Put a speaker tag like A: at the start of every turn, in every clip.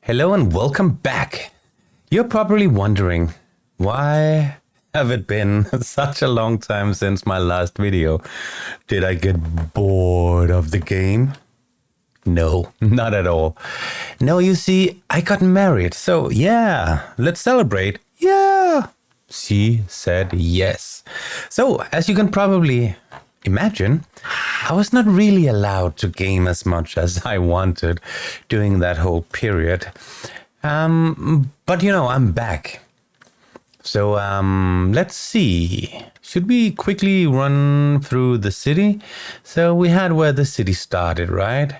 A: Hello and welcome back. You're probably wondering, why have it been such a long time since my last video? Did I get bored of the game? No, not at all. No, you see, I got married, so yeah, let's celebrate. Yeah, she said yes. So, as you can probably imagine, I was not really allowed to game as much as I wanted during that whole period. But you know, I'm back. So let's see. Should we quickly run through the city? So we had where the city started, right?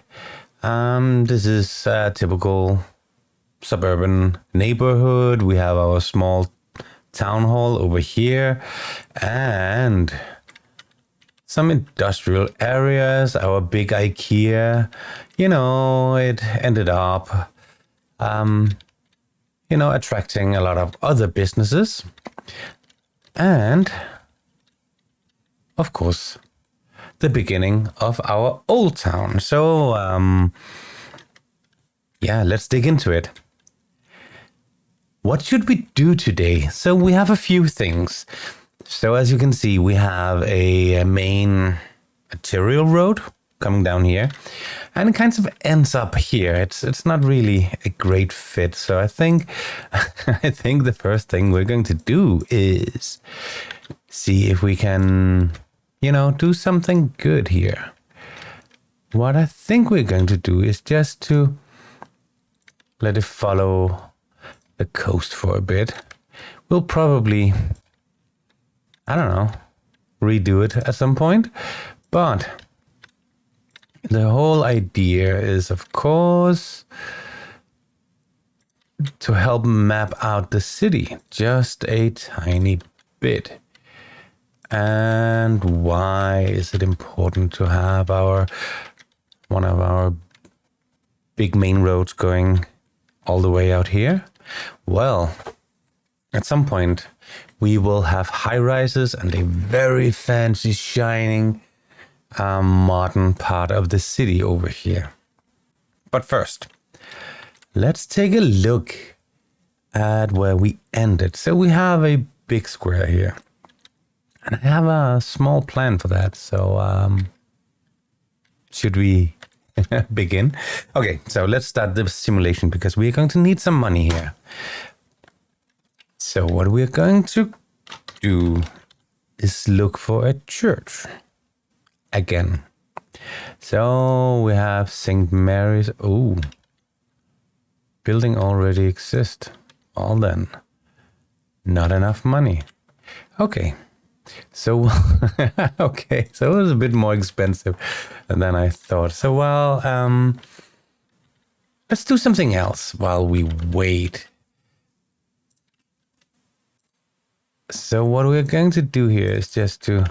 A: This is a typical suburban neighborhood. We have our small town hall over here and some industrial areas, our big IKEA. You know, it ended up attracting a lot of other businesses. And, of course, the beginning of our old town. So, let's dig into it. What should we do today? So we have a few things. So as you can see, we have a main arterial road coming down here. And it kind of ends up here. It's not really a great fit. So I think the first thing we're going to do is see if we can, do something good here. What I think we're going to do is just to let it follow the coast for a bit. We'll probably, redo it at some point. But the whole idea is, of course, to help map out the city just a tiny bit. And why is it important to have one of our big main roads going all the way out here? Well, at some point we will have high rises and a very fancy shining modern part of the city over here. But first, let's take a look at where we ended. So we have a big square here. And I have a small plan for that. So should we begin? Okay, so let's start the simulation because we're going to need some money here. So what we're going to do is look for a church. Again. So we have St. Mary's. Oh, building already exists. All then. Not enough money. Okay. So, okay. So it was a bit more expensive than I thought. So, let's do something else while we wait. So what we're going to do here is just to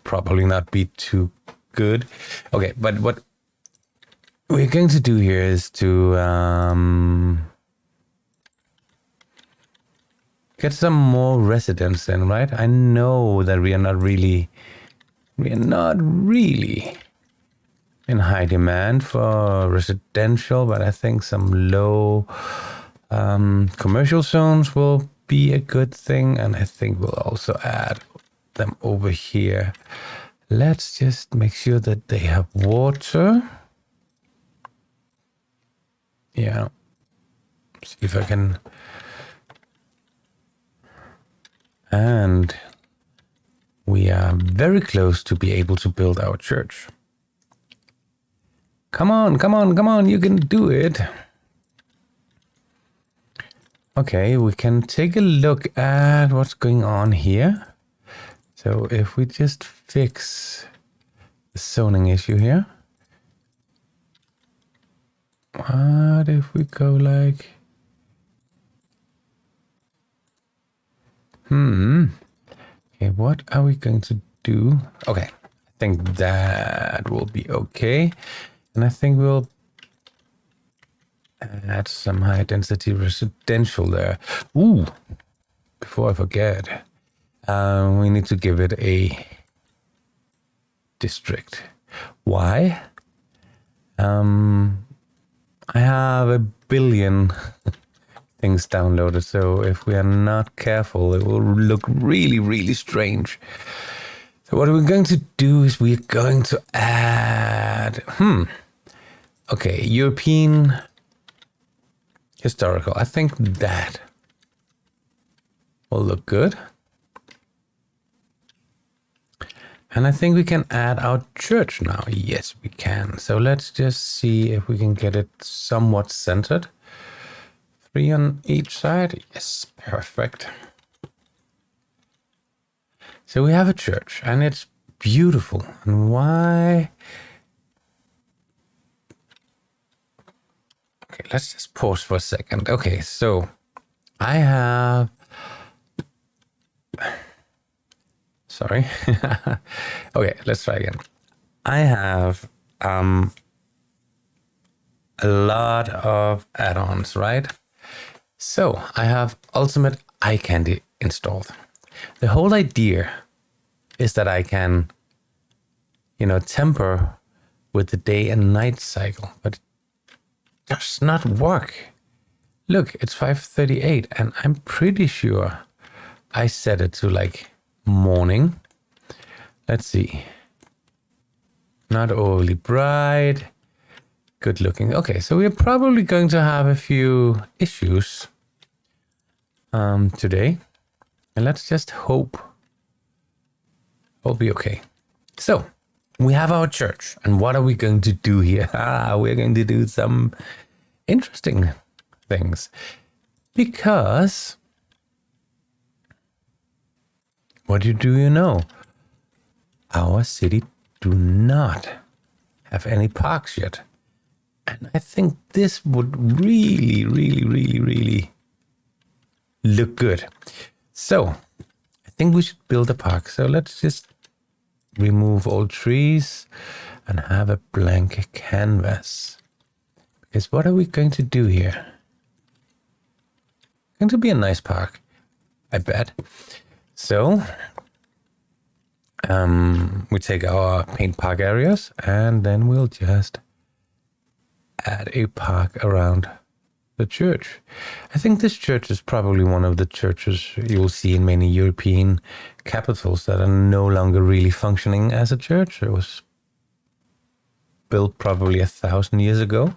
A: probably not be too good. Okay, but what we're going to do here is to get some more residents in, right? I know that we are not really in high demand for residential, but I think some low commercial zones will be a good thing, and I think we'll also add them over here. Let's just make sure that they have water. Yeah. See if I can. And we are very close to be able to build our church. Come on, you can do it. Okay, we can take a look at what's going on here. So if we just fix the zoning issue here. What if we go like... Okay, what are we going to do? Okay, I think that will be okay. And I think we'll add some high density residential there. Ooh, before I forget, we need to give it a district. Why? I have a billion things downloaded, so if we are not careful, it will look really, really strange. So what we're going to do is we're going to add, okay, European historical. I think that will look good. And I think we can add our church now. Yes, we can. So let's just see if we can get it somewhat centered. 3 on each side. Yes, perfect. So we have a church and it's beautiful. And why? Okay, let's just pause for a second. Okay, so I have... Sorry. Okay, let's try again. I have a lot of add-ons, right? So I have Ultimate Eye Candy installed. The whole idea is that I can, temper with the day and night cycle, but it does not work. Look, it's 5:38 and I'm pretty sure I set it to like morning. Let's see. Not overly bright. Good looking. Okay, so we're probably going to have a few issues today. And let's just hope it'll be okay. So we have our church. And what are we going to do here? We're going to do some interesting things. Because what do you know? Our city do not have any parks yet. And I think this would really, really, really, really look good. So I think we should build a park. So let's just remove all trees and have a blank canvas. Because what are we going to do here? Going to be a nice park, I bet. So we take our paint park areas and then we'll just add a park around the church. I think this church is probably one of the churches you'll see in many European capitals that are no longer really functioning as a church. It was built probably 1,000 years ago.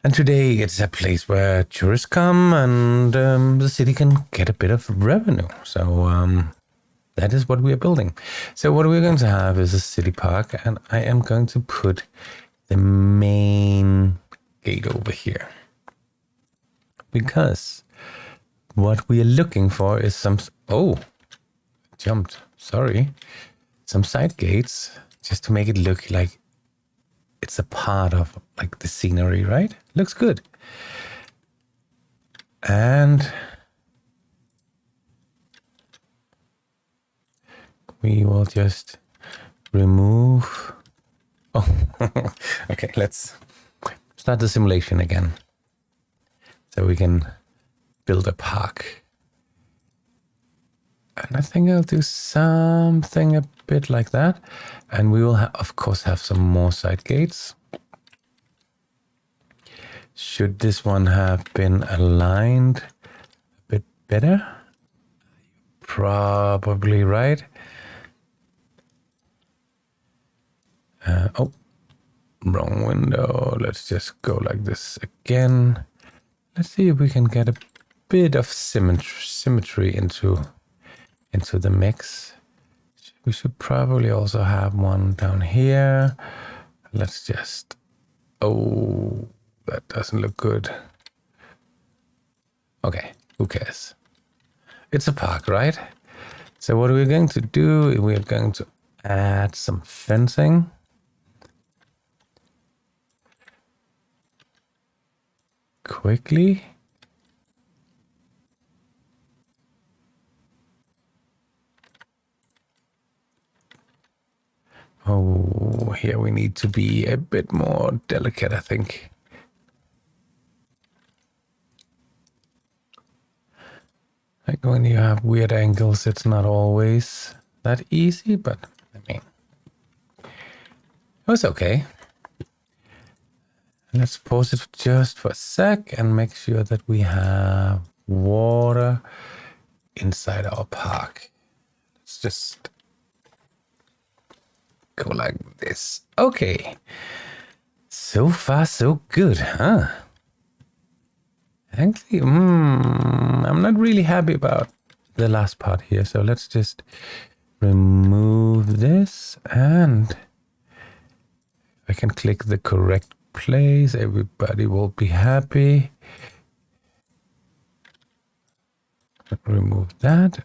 A: And today it's a place where tourists come and the city can get a bit of revenue. So that is what we are building. So what we're going to have is a city park, and I am going to put the main gate over here. Because what we are looking for is some... Oh, jumped. Sorry. Some side gates just to make it look like it's a part of like the scenery, right? Looks good. And we will just remove... Oh, okay, let's start the simulation again. So we can build a park. And I think I'll do something a bit like that. And we will, of course, have some more side gates. Should this one have been aligned a bit better? Probably right. Oh, wrong window. Let's just go like this again. Let's see if we can get a bit of symmetry into the mix. We should probably also have one down here. Let's just... Oh, that doesn't look good. Okay, who cares? It's a park, right? So what we're going to do, we're going to add some fencing. Quickly. Oh, here we need to be a bit more delicate, I think. Like when you have weird angles, it's not always that easy, but I mean, it was okay. Let's pause it just for a sec and make sure that we have water inside our park. Let's just go like this. Okay. So far, so good, huh? Actually, I'm not really happy about the last part here. So let's just remove this, and I can click the correct place. Everybody will be happy. Remove that.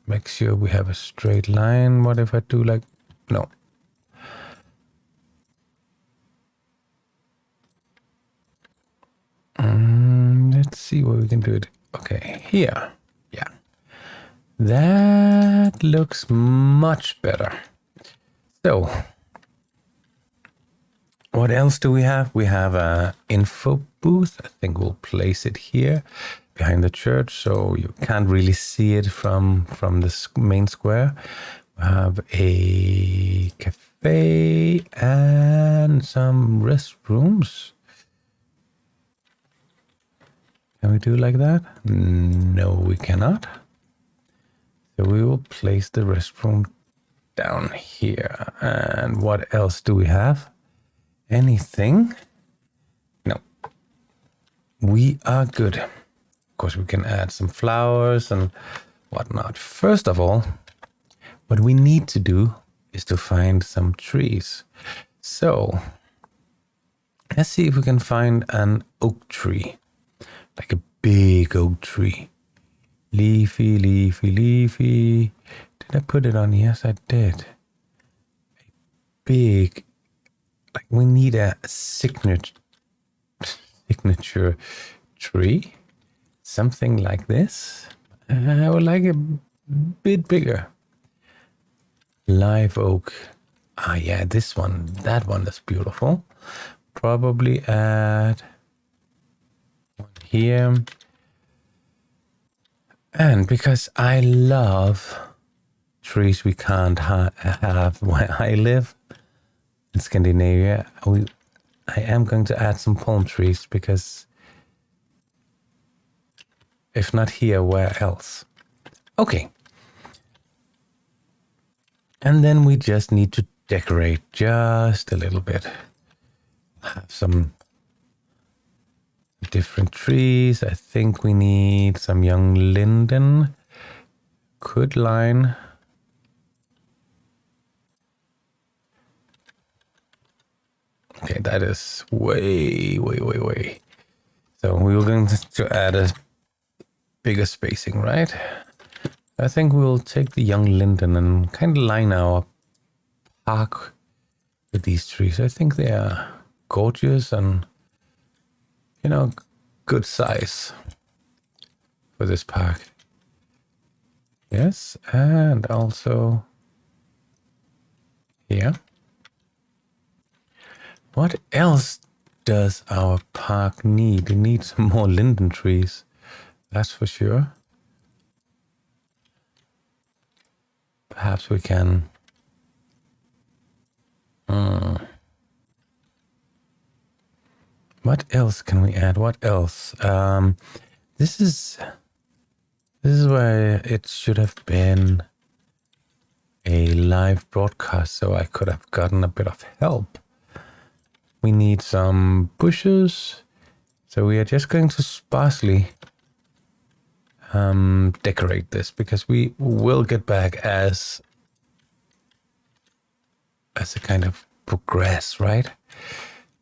A: Make sure we have a straight line. What if I do like, no. Let's see what we can do. Okay, here. Yeah. That looks much better. So, what else do we have? We have an info booth. I think we'll place it here behind the church, so you can't really see it from the main square. We have a cafe and some restrooms. Can we do like that? No, we cannot. So we will place the restroom down here. And what else do we have? Anything? No. We are good. Of course, we can add some flowers and whatnot. First of all, what we need to do is to find some trees. So let's see if we can find an oak tree. Like a big oak tree. Leafy, leafy, leafy. Did I put it on? Yes, I did. A big, like we need a signature tree. Something like this. I would like a bit bigger. Live oak. Ah, yeah, this one. That one is beautiful. Probably add here. And because I love trees we can't have where I live in Scandinavia, I am going to add some palm trees, because if not here, where else? Okay. And then we just need to decorate just a little bit. Have some different trees. I think we need some young linden. Could line. Okay, that is way. So we were going to add a bigger spacing, right? I think we'll take the young linden and kind of line our park with these trees. I think they are gorgeous and, you know, good size for this park. Yes, and also here. What else does our park need? It needs some more linden trees, that's for sure. Perhaps we can... What else can we add? What else? This is where it should have been a live broadcast, so I could have gotten a bit of help. We need some bushes, so we are just going to sparsely decorate this, because we will get back as a kind of progress, right?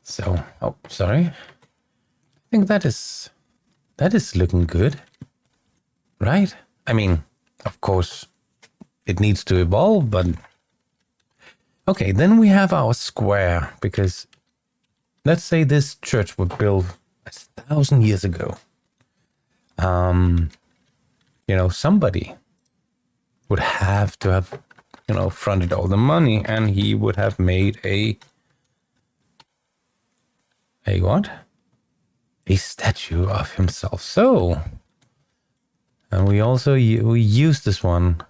A: So, oh, sorry. I think that is looking good, right? I mean, of course, it needs to evolve, but okay. Then we have our square, because let's say this church was built 1,000 years ago. You know, somebody would have to have, you know, fronted all the money, and he would have made a what? A statue of himself. So, and we also we use this one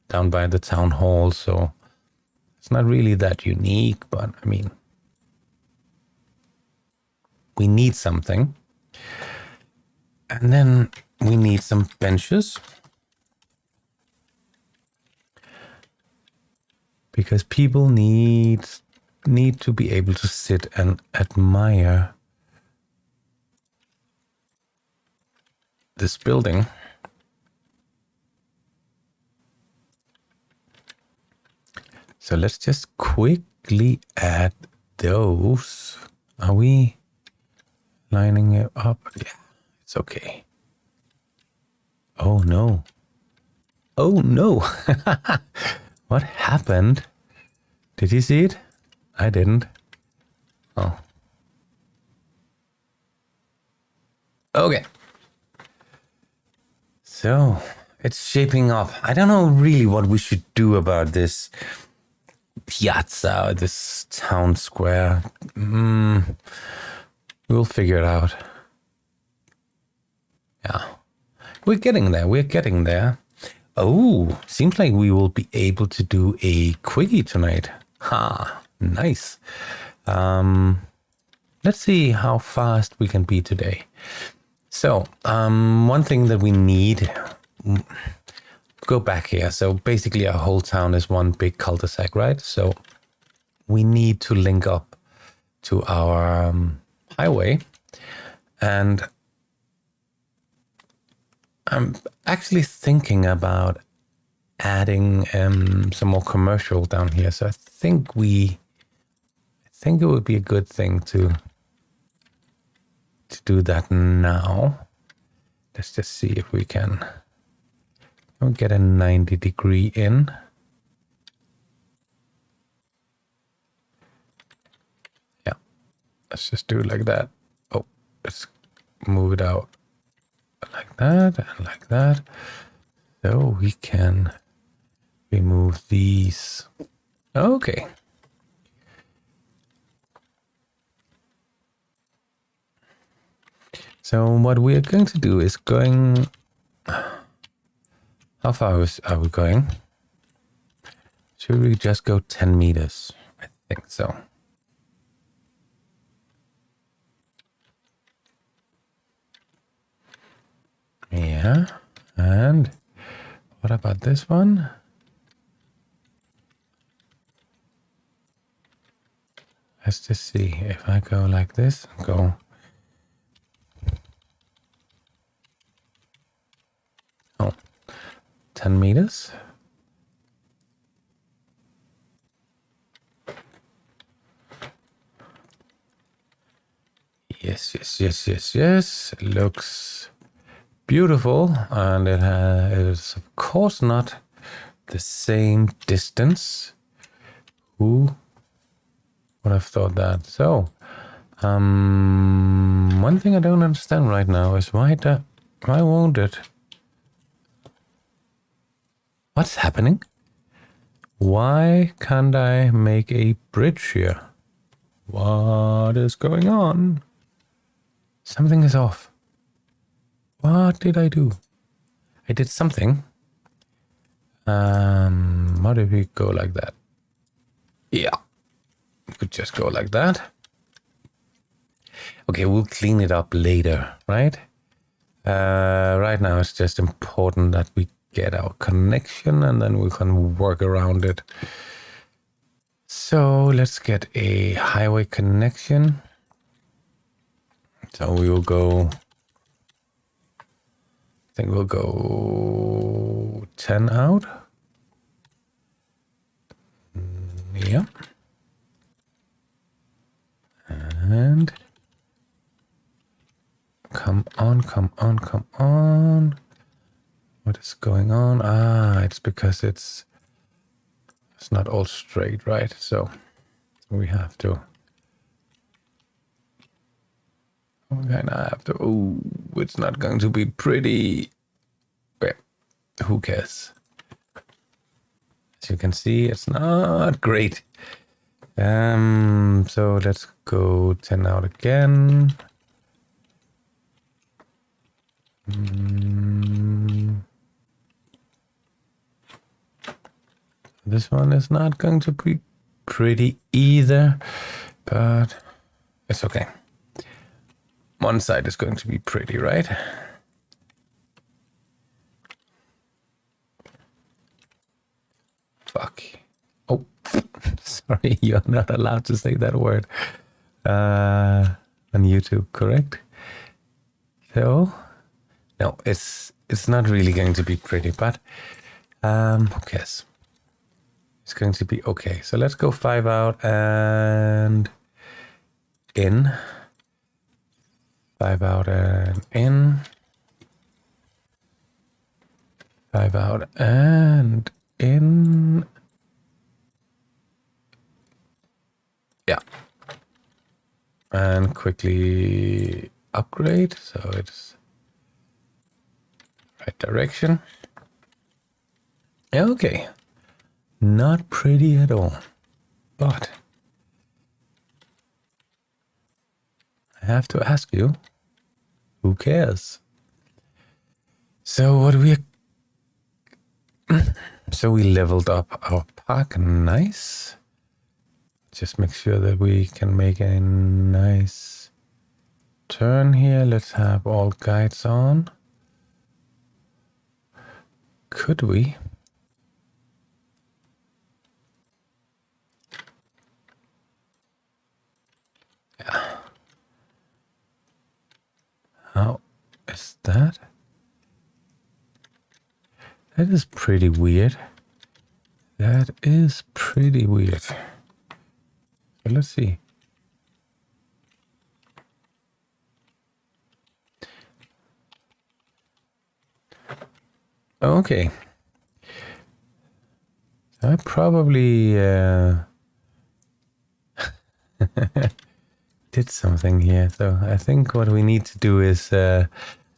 A: down by the town hall, so it's not really that unique, but I mean, we need something. And then we need some benches. Because people need to be able to sit and admire this building. So let's just quickly add those. Are we lining it up? Yeah, it's okay. Oh no. Oh no. What happened? Did you see it? I didn't. Oh. Okay. So it's shaping up. I don't know really what we should do about this piazza, this town square. We'll figure it out. Yeah. We're getting there. We're getting there. Oh, seems like we will be able to do a quickie tonight. Ha, nice. Let's see how fast we can be today. So, one thing that we need, go back here. So basically our whole town is one big cul-de-sac, right? So we need to link up to our highway. And I'm actually thinking about adding some more commercial down here. So I think it would be a good thing to do that now. Let's just see if we can get a 90-degree in. Yeah, let's just do it like that. Oh, let's move it out. Like that and like that. So we can remove these. Okay. So what we are going to do is going... How far are we going? Should we just go 10 meters? I think so. Yeah, and what about this one? Let's just see if I go like this, go. Oh, 10 meters. Yes, yes, yes, yes, yes. It looks beautiful, and it is of course not the same distance. Who would have thought that? So, one thing I don't understand right now is why won't it? What's happening? Why can't I make a bridge here? What is going on? Something is off. What did I do? I did something. What if we go like that? Yeah. We could just go like that. Okay, we'll clean it up later, right? Right now it's just important that we get our connection and then we can work around it. So let's get a highway connection. So we will go... I think we'll go 10 out. Yeah. And come on, come on, come on. What is going on? Ah, it's because it's not all straight, right? So we have to... Okay, now I have to... Oh, it's not going to be pretty. Wait, who cares? As you can see, it's not great. So let's go 10 out again. This one is not going to be pretty either, but it's okay. One side is going to be pretty, right? Fuck. Oh, sorry, you're not allowed to say that word on YouTube, correct? So, no, it's not really going to be pretty, but who cares? It's going to be okay. So let's go 5 out and in. 5 out and in. 5 out and in. Yeah. And quickly upgrade. So it's right direction. Okay. Not pretty at all. But I have to ask you, who cares? So what we leveled up our park. Nice. Just make sure that we can make a nice turn here. Let's have all guides on. Could we? Yeah. How is that? That is pretty weird. That is pretty weird. So let's see. Okay. I probably did something here. So I think what we need to do is I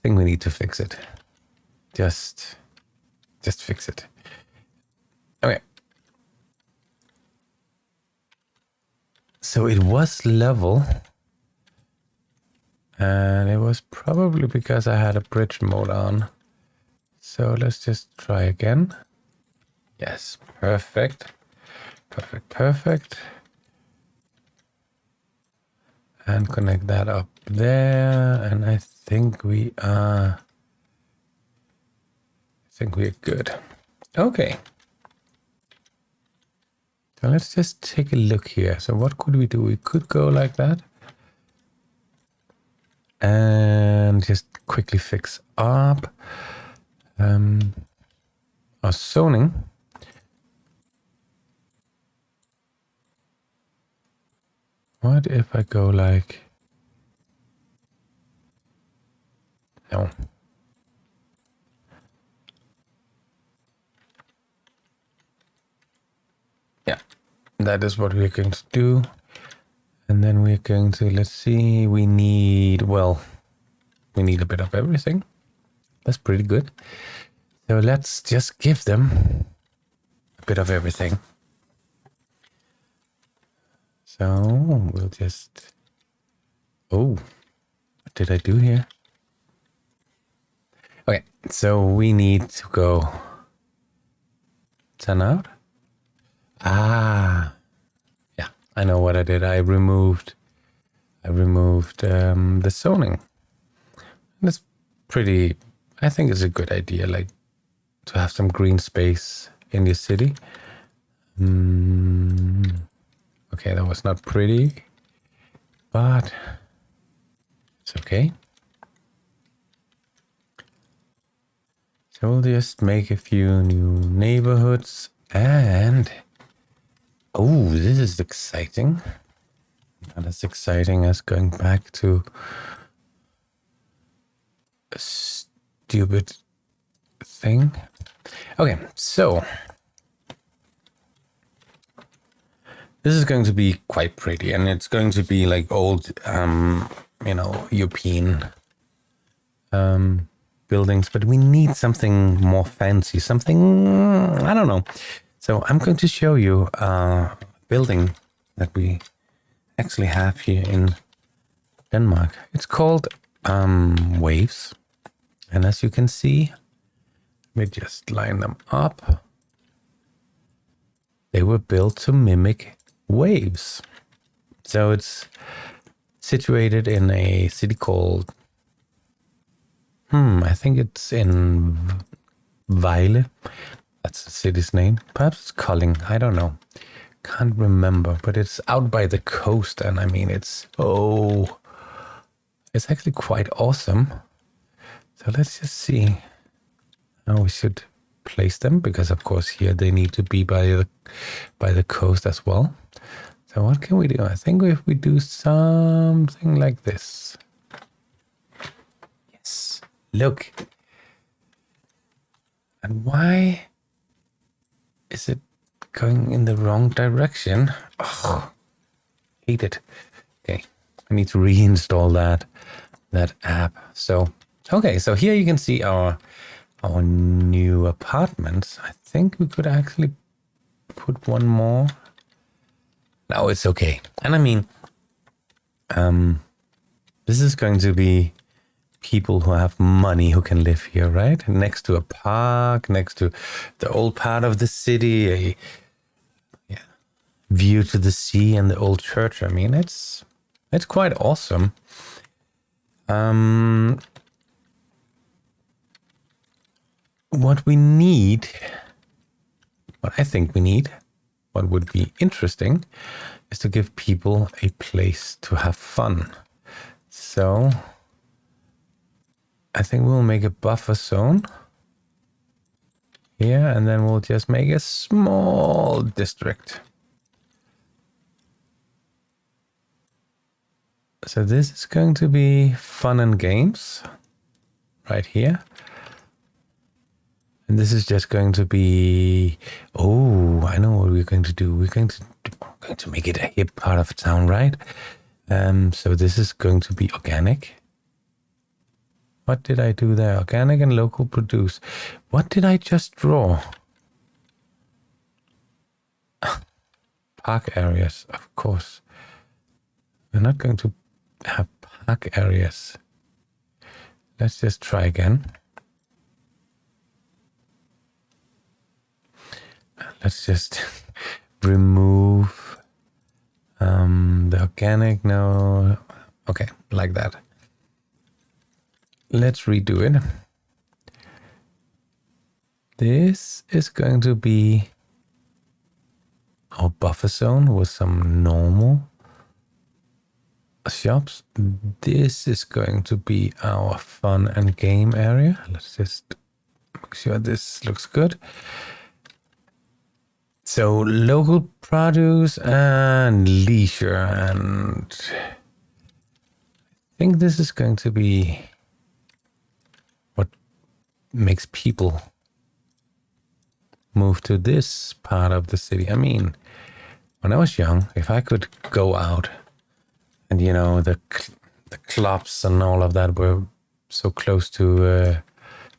A: think we need to fix it. Just fix it. Okay. So it was level. And it was probably because I had a bridge mode on. So let's just try again. Yes, perfect. Perfect, perfect. And connect that up there. And I think we are... we're good. Okay. So let's just take a look here. So what could we do? We could go like that. And just quickly fix up our zoning. What if I go like... No. Yeah, that is what we're going to do. And then we're going to, let's see, we need, well, we need a bit of everything. That's pretty good. So let's just give them a bit of everything. So we'll just, oh, what did I do here? Okay, so we need to go 10 out. Ah, yeah, I know what I did. I removed the zoning. That's pretty, I think it's a good idea, like to have some green space in your city. Okay, that was not pretty, but it's okay. So we'll just make a few new neighborhoods and... Oh, this is exciting. Not as exciting as going back to a stupid thing. Okay, so this is going to be quite pretty, and it's going to be like old, you know, European buildings, but we need something more fancy, something, I don't know. So I'm going to show you a building that we actually have here in Denmark. It's called Waves. And as you can see, we just line them up. They were built to mimic waves. So it's situated in a city called, I think it's in Vejle. That's the city's name. Perhaps it's Kolding. I don't know. Can't remember, but it's out by the coast, and I mean, it's actually quite awesome. So let's just see how we should place them, because of course here they need to be by the coast as well. So what can we do? I think if we do something like this. Yes, look. And why is it going in the wrong direction? Oh, hate it. Okay, I need to reinstall that app. So okay, so here you can see our new apartments. I think we could actually put one more. No, it's okay. And I mean, this is going to be people who have money who can live here, right? Next to a park, next to the old part of the city, a view to the sea and the old church. I mean, it's quite awesome. What we need, what I think we need, what would be interesting, is to give people a place to have fun. So I think we'll make a buffer zone here, and then we'll just make a small district. So this is going to be fun and games right here. And this is just going to be, I know what we're going to do. We're going to make it a hip part of town, right? So this is going to be organic. What did I do there? Organic and local produce. What did I just draw? Park areas, of course. We're not going to have park areas. Let's just try again. Let's just remove the organic. No. Okay, like that. Let's redo it. This is going to be our buffer zone with some normal shops. This is going to be our fun and game area. Let's just make sure this looks good. So local produce and leisure, and I think this is going to be what makes people move to this part of the city. I mean, when I was young, if I could go out and, you know, the clubs and all of that were so close to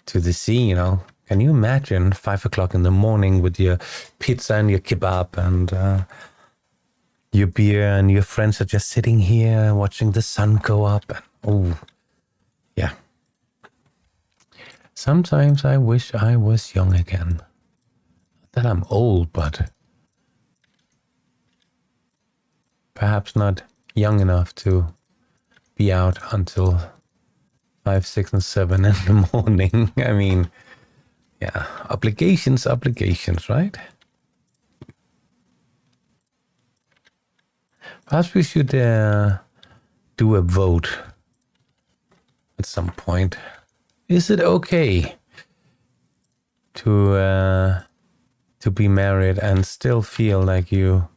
A: the sea, you know. Can you imagine 5 o'clock in the morning with your pizza and your kebab and your beer, and your friends are just sitting here watching the sun go up? And, oh, yeah. Sometimes I wish I was young again. Not that I'm old, but perhaps not young enough to be out until 5, 6, and 7 in the morning. I mean, yeah, obligations, right? Perhaps we should do a vote at some point. Is it okay to be married and still feel like you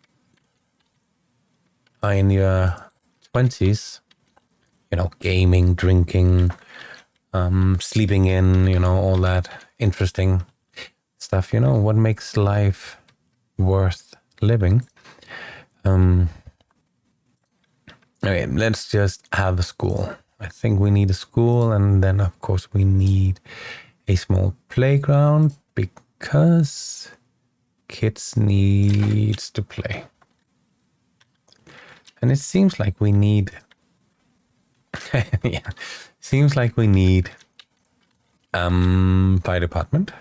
A: are in your 20s? You know, gaming, drinking, sleeping in, you know, all that interesting stuff. You know, what makes life worth living? Okay, let's just have a school. I think we need a school, and then of course we need a small playground because kids needs to play. And it seems like we need yeah, seems like we need fire department.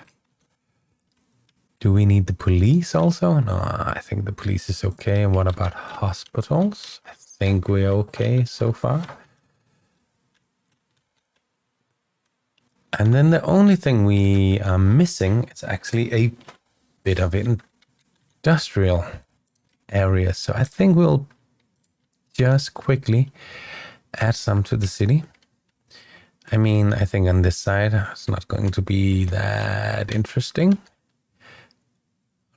A: Do we need the police also? No, I think the police is okay. And what about hospitals? I think we're okay so far. And then the only thing we are missing is actually a bit of industrial area. So I think we'll just quickly add some to the city. I mean, I think on this side, it's not going to be that interesting.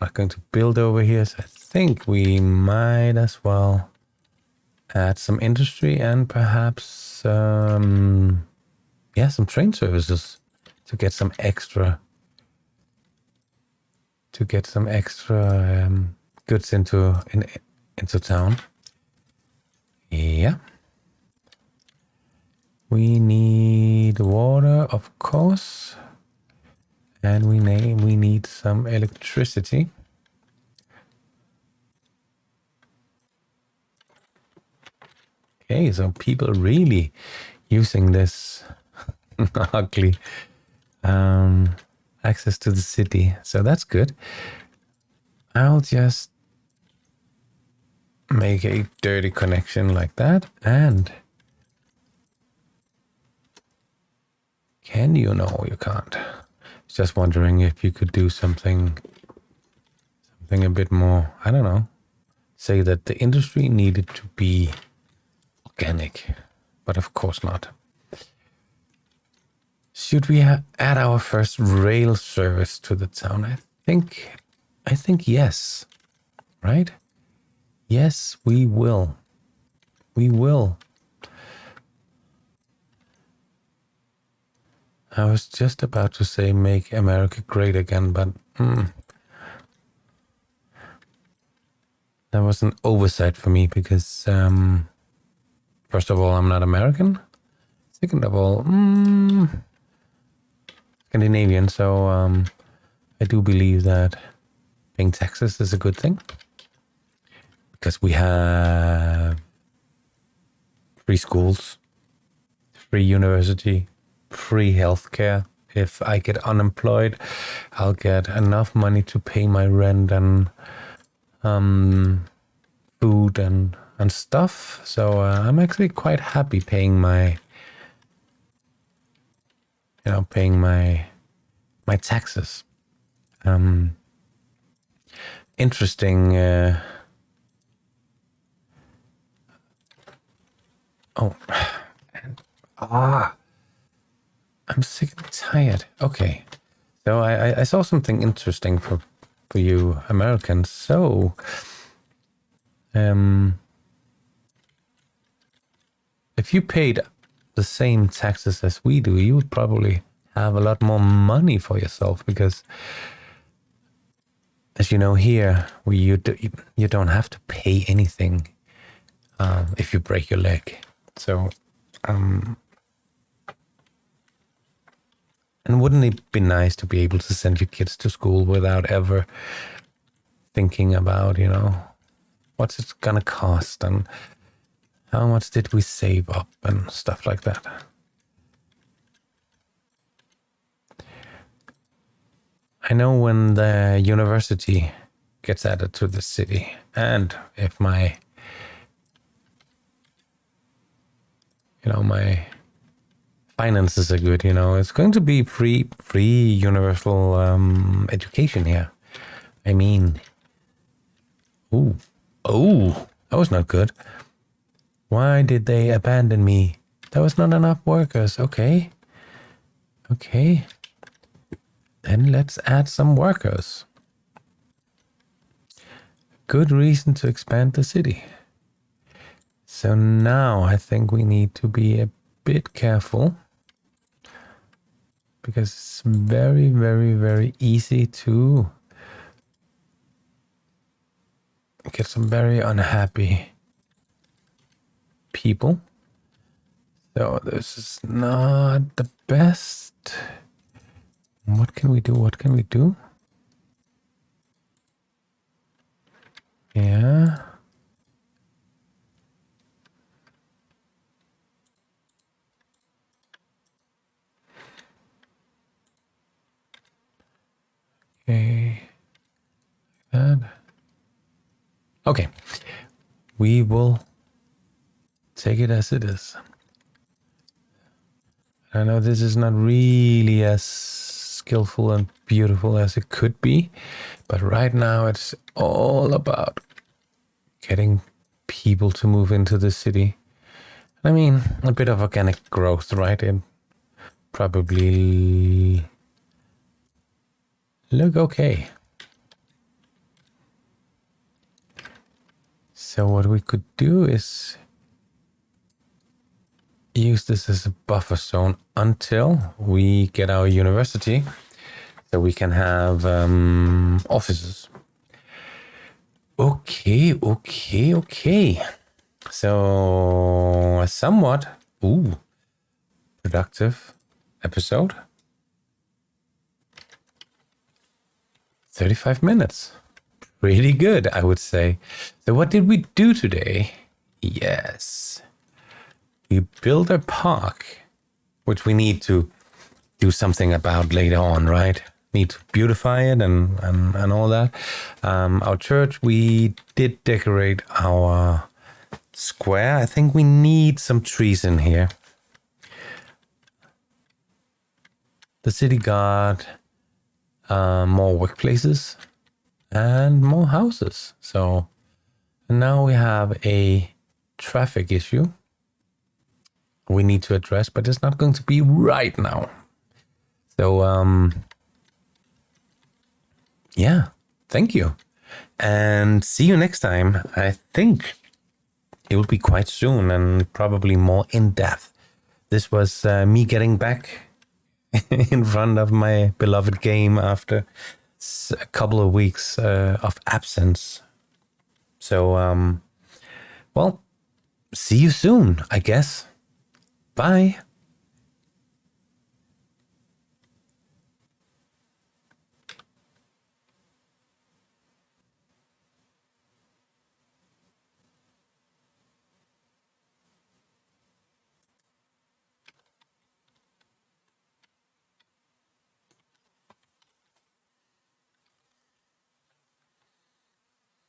A: I'm not going to build over here, so I think we might as well add some industry and perhaps some train services to get some extra goods into town. Yeah. We need water, of course, and we need some electricity. Okay, so people really using this ugly access to the city, so that's good. I'll just make a dirty connection like that, and can you? No, you can't. Just wondering if you could do something a bit more, I don't know, say that the industry needed to be organic, but of course not. Should we add our first rail service to the town? I think yes, right? Yes, we will. We will. I was just about to say make America great again, but that was an oversight for me because first of all, I'm not American. Second of all, Scandinavian, so I do believe that paying taxes is a good thing because we have free schools, free university, free healthcare. If I get unemployed, I'll get enough money to pay my rent and food and stuff. So I'm actually quite happy paying my taxes. Interesting. I'm sick and tired. Okay, so I saw something interesting for you Americans. So, if you paid the same taxes as we do, you would probably have a lot more money for yourself because, as you know, here you don't have to pay anything if you break your leg. So, and wouldn't it be nice to be able to send your kids to school without ever thinking about, what's it gonna cost and how much did we save up and stuff like that? I know when the university gets added to the city, and if my finances are good, it's going to be free universal education here. I mean, that was not good. Why did they abandon me? There was not enough workers. Okay. Then let's add some workers. Good reason to expand the city. So now I think we need to be a bit careful because it's very, very, very easy to get some very unhappy people. So this is not the best. What can we do? Yeah. Okay. That. Okay. We will take it as it is. I know this is not really as skillful and beautiful as it could be, but right now it's all about getting people to move into the city. I mean, a bit of organic growth, right? It probably look okay. So what we could do is use this as a buffer zone until we get our university, so we can have offices. Okay. So a somewhat productive episode. 35 minutes. Pretty good, I would say. So what did we do today? Yes. We built a park, which we need to do something about later on, right? Need to beautify it and all that. Our church, we did decorate our square. I think we need some trees in here. The city got more workplaces and more houses. So now we have a traffic issue we need to address, but it's not going to be right now. So yeah, thank you, and see you next time. I think it will be quite soon and probably more in depth. This was me getting back in front of my beloved game after a couple of weeks of absence. So well, see you soon, I guess. Bye.